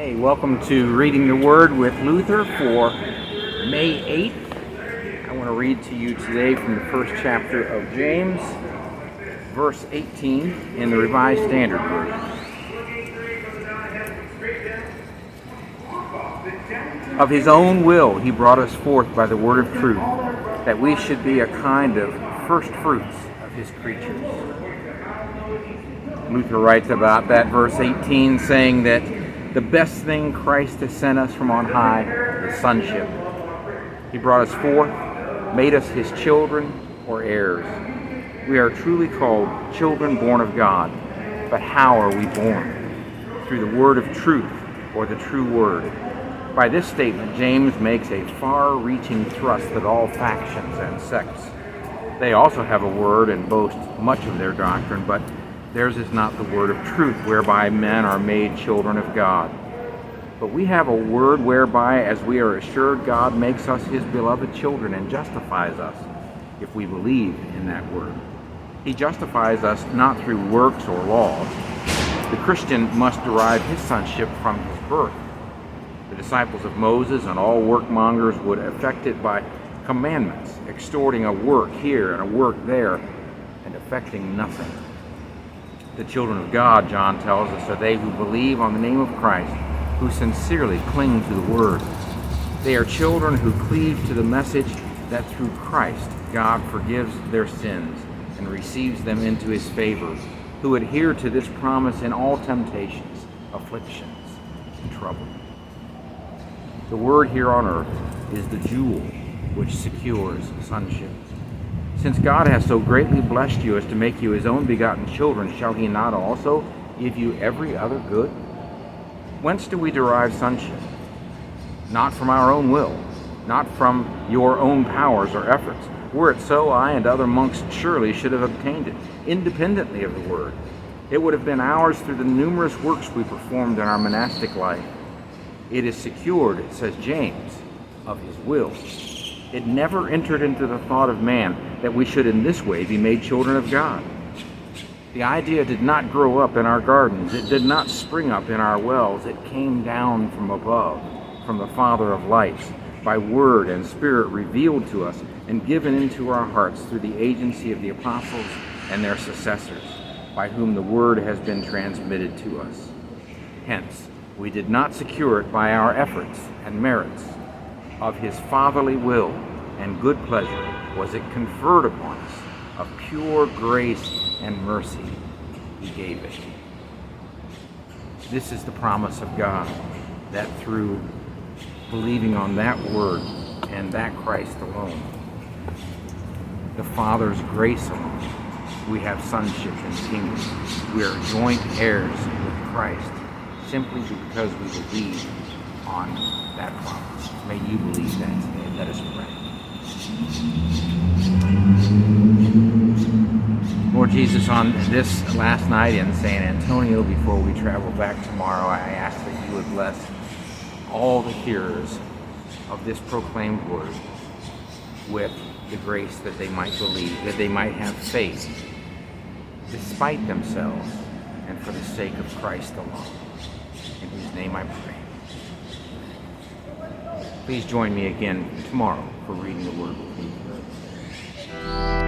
Hey, welcome to Reading the Word with Luther for May 8th. I want to read to you today from the first chapter of James, verse 18 in the Revised Standard Version. Of his own will he brought us forth by the word of truth, that we should be a kind of first fruits of his creatures. Luther writes about that verse 18, saying that the best thing Christ has sent us from on high is sonship. He brought us forth, made us his children or heirs. We are truly called children born of God. But how are we born? Through the word of truth, or the true word. By this statement, James makes a far-reaching thrust at all factions and sects. They also have a word and boast much of their doctrine, but theirs is not the word of truth, whereby men are made children of God. But we have a word whereby, as we are assured, God makes us his beloved children and justifies us, if we believe in that word. He justifies us not through works or laws. The Christian must derive his sonship from his birth. The disciples of Moses and all workmongers would effect it by commandments, extorting a work here and a work there, and effecting nothing. The children of God, John tells us, are they who believe on the name of Christ, who sincerely cling to the word. They are children who cleave to the message that through Christ God forgives their sins and receives them into his favor, who adhere to this promise in all temptations, afflictions, and trouble. The word here on earth is the jewel which secures sonship. Since God has so greatly blessed you as to make you his own begotten children, shall he not also give you every other good? Whence do we derive sonship? Not from our own will, not from your own powers or efforts. Were it so, I and other monks surely should have obtained it, independently of the word. It would have been ours through the numerous works we performed in our monastic life. It is secured, says James, of his will. It never entered into the thought of man that we should in this way be made children of God. The idea did not grow up in our gardens. It did not spring up in our wells. It came down from above, from the Father of lights, by word and spirit revealed to us and given into our hearts through the agency of the apostles and their successors, by whom the word has been transmitted to us. Hence, we did not secure it by our efforts and merits. Of his fatherly will and good pleasure was it conferred upon us. Of pure grace and mercy he gave it. This is the promise of God, that through believing on that word and that Christ alone, the Father's grace alone, we have sonship in the kingdom. We are joint heirs with Christ simply because we believe on that promise. May you believe that today. Let us pray. Lord Jesus, on this last night in San Antonio, before we travel back tomorrow, I ask that you would bless all the hearers of this proclaimed word with the grace that they might believe, that they might have faith, despite themselves, and for the sake of Christ alone. In whose name I pray. Please join me again tomorrow for Reading the Word with me.